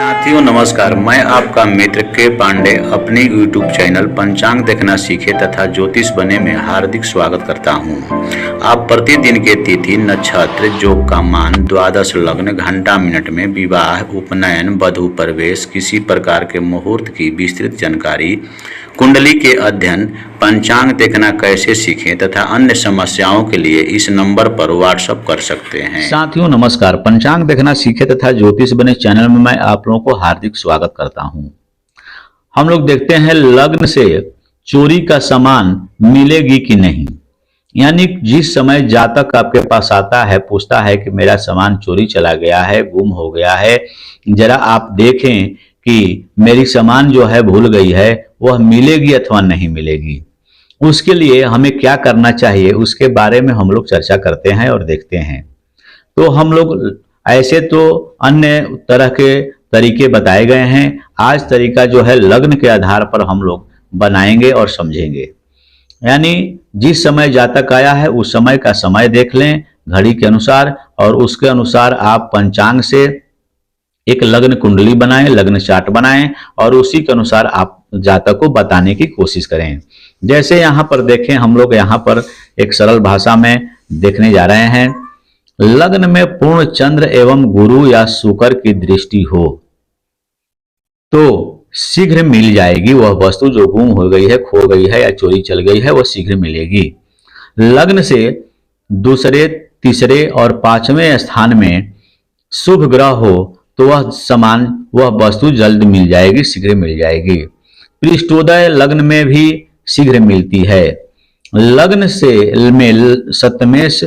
साथियों नमस्कार, मैं आपका मित्र के पांडे अपने YouTube चैनल पंचांग देखना सीखे तथा ज्योतिष बने में हार्दिक स्वागत करता हूं। आप प्रतिदिन के तिथि, नक्षत्र, योग का मान, द्वादश लग्न, घंटा मिनट में विवाह, उपनयन, वधू प्रवेश, किसी प्रकार के मुहूर्त की विस्तृत जानकारी, कुंडली के अध्ययन, पंचांग देखना कैसे सीखें तथा अन्य समस्याओं के लिए इस नंबर पर व्हाट्सएप कर सकते हैं। साथियों नमस्कार, पंचांग देखना सीखे तथा ज्योतिष बने चैनल में मैं आप लोगों को हार्दिक स्वागत करता हूं। हम लोग देखते हैं लग्न से चोरी का सामान मिलेगी कि नहीं, यानी जिस समय जातक आपके पास आता है, पूछता है कि मेरा सामान चोरी चला गया है, गुम हो गया है, जरा आप देखें कि मेरी सामान जो है भूल गई है, वह मिलेगी अथवा नहीं मिलेगी। उसके लिए हमें क्या करना चाहिए, उसके बारे में हम लोग चर्चा करते हैं और देखते हैं। तो हम लोग ऐसे तो अन्य तरह के तरीके बताए गए हैं, आज तरीका जो है लग्न के आधार पर हम लोग बनाएंगे और समझेंगे। यानी जिस समय जातक आया है उस समय का समय देख लें घड़ी के अनुसार, और उसके अनुसार आप पंचांग से एक लग्न कुंडली बनाएं, लग्न चार्ट बनाएं और उसी के अनुसार आप जातक को बताने की कोशिश करें। जैसे यहाँ पर देखें, हम लोग यहाँ पर एक सरल भाषा में देखने जा रहे हैं। लग्न में पूर्ण चंद्र एवं गुरु या शुक्र की दृष्टि हो तो शीघ्र मिल जाएगी वह वस्तु जो गुम हो गई है, खो गई है या चोरी चल गई है, वह शीघ्र मिलेगी। लग्न से दूसरे, तीसरे और पांचवें स्थान में शुभ ग्रह हो तो वह सामान, वह वस्तु जल्द मिल जाएगी, शीघ्र मिल जाएगी। पृष्ठोदय लग्न में भी शीघ्र मिलती है। लग्न से में सप्तमेश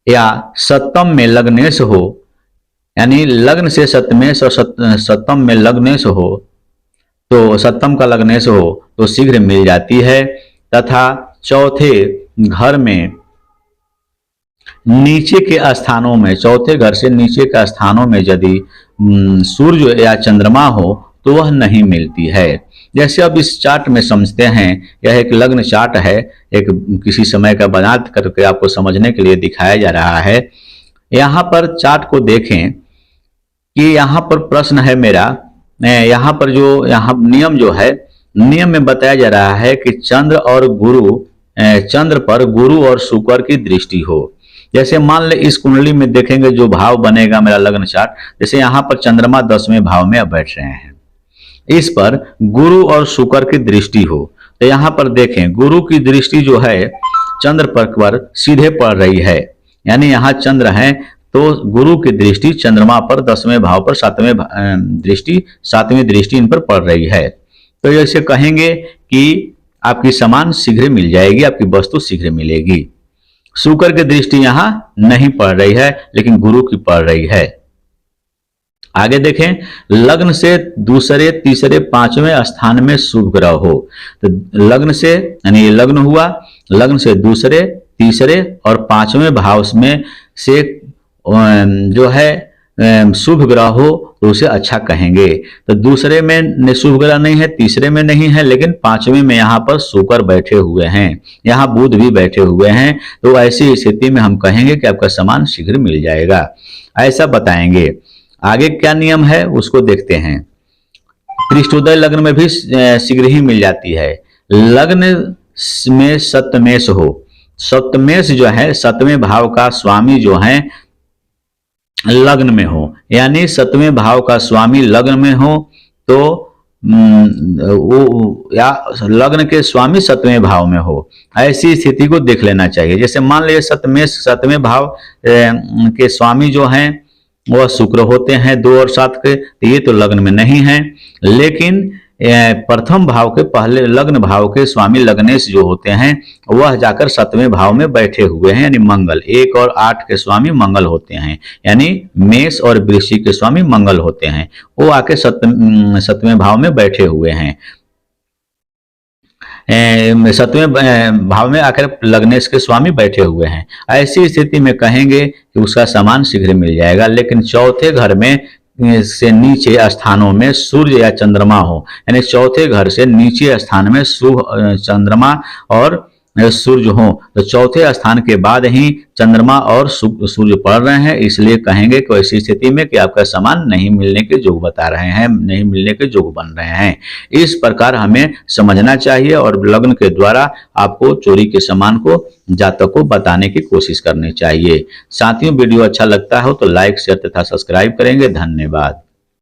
या सप्तम में लग्नेश हो, यानी लग्न से सप्तमेश और सप्तम में लग्नेश हो तो सप्तम का लग्नेश हो तो शीघ्र मिल जाती है। तथा चौथे घर में नीचे के स्थानों में, चौथे घर से नीचे के स्थानों में यदि सूर्य या चंद्रमा हो तो वह नहीं मिलती है। जैसे अब इस चार्ट में समझते हैं, यह एक लग्न चार्ट है, एक किसी समय का बना करके आपको समझने के लिए दिखाया जा रहा है। यहाँ पर चार्ट को देखें कि यहाँ पर प्रश्न है मेरा, यहाँ पर जो यहाँ नियम जो है, नियम में बताया जा रहा है कि चंद्र पर गुरु और शुक्र की दृष्टि हो। जैसे मान ले इस कुंडली में देखेंगे जो भाव बनेगा मेरा लग्न चार्ट, जैसे यहाँ पर चंद्रमा 10वें भाव में अब बैठ रहे हैं, इस पर गुरु और शुक्र की दृष्टि हो तो यहाँ पर देखें गुरु की दृष्टि जो है चंद्र पर सीधे पड़ रही है, यानी यहाँ चंद्र है तो गुरु की दृष्टि चंद्रमा पर 10वें भाव पर सातवीं दृष्टि इन पर पड़ रही है। तो ऐसे कहेंगे कि आपकी सामान शीघ्र मिल जाएगी, आपकी वस्तु शीघ्र मिलेगी। शुक्र की दृष्टि यहां नहीं पड़ रही है लेकिन गुरु की पड़ रही है। आगे देखें, लग्न से दूसरे, तीसरे, पांचवें स्थान में शुभ ग्रह हो तो लग्न से, यानी ये लग्न हुआ, लग्न से दूसरे, तीसरे और पांचवें भाव में से जो है शुभ ग्रह हो तो उसे अच्छा कहेंगे। तो दूसरे में शुभ ग्रह नहीं है, तीसरे में नहीं है, लेकिन पांचवें में यहाँ पर शुक्र बैठे हुए हैं, यहाँ बुध भी बैठे हुए हैं, तो ऐसी स्थिति में हम कहेंगे कि आपका सामान शीघ्र मिल जाएगा, ऐसा बताएंगे। आगे क्या नियम है उसको देखते हैं। पृष्ठोदय लग्न में भी शीघ्र ही मिल जाती है। लग्न में सप्तमेश हो, सप्तमेश जो है सप्तवें भाव का स्वामी जो है लग्न में हो, यानी सप्तवें भाव का स्वामी लग्न में हो तो या लग्न के स्वामी सप्तवें भाव में हो, ऐसी स्थिति को देख लेना चाहिए। जैसे मान लीजिए सप्तमेश, सप्तवें भाव के स्वामी जो हैं वह शुक्र होते हैं 2 और 7 के, तो ये तो लग्न में नहीं है, लेकिन प्रथम भाव के पहले लग्न भाव के स्वामी लग्नेश जो होते हैं वह जाकर 7वें भाव में बैठे हुए हैं, यानी मंगल, 1 और 8 के स्वामी मंगल होते हैं, यानी मेष और वृश्चिक के स्वामी मंगल होते हैं, वो आके 7वें भाव में बैठे हुए हैं। 7वें भाव में आकर लग्नेश के स्वामी बैठे हुए हैं। ऐसी स्थिति में कहेंगे कि उसका सामान शीघ्र मिल जाएगा। लेकिन चौथे घर में से नीचे स्थानों में सूर्य या चंद्रमा हो, यानी चौथे घर से नीचे स्थान में शुभ चंद्रमा और सूर्य हो, तो चौथे स्थान के बाद ही चंद्रमा और सूर्य पड़ रहे हैं, इसलिए कहेंगे कि ऐसी स्थिति में कि आपका सामान नहीं मिलने के योग बता रहे हैं, नहीं मिलने के योग बन रहे हैं। इस प्रकार हमें समझना चाहिए और लग्न के द्वारा आपको चोरी के सामान को जातक को बताने की कोशिश करनी चाहिए। साथियों, वीडियो अच्छा लगता हो तो लाइक, शेयर तथा सब्सक्राइब करेंगे। धन्यवाद।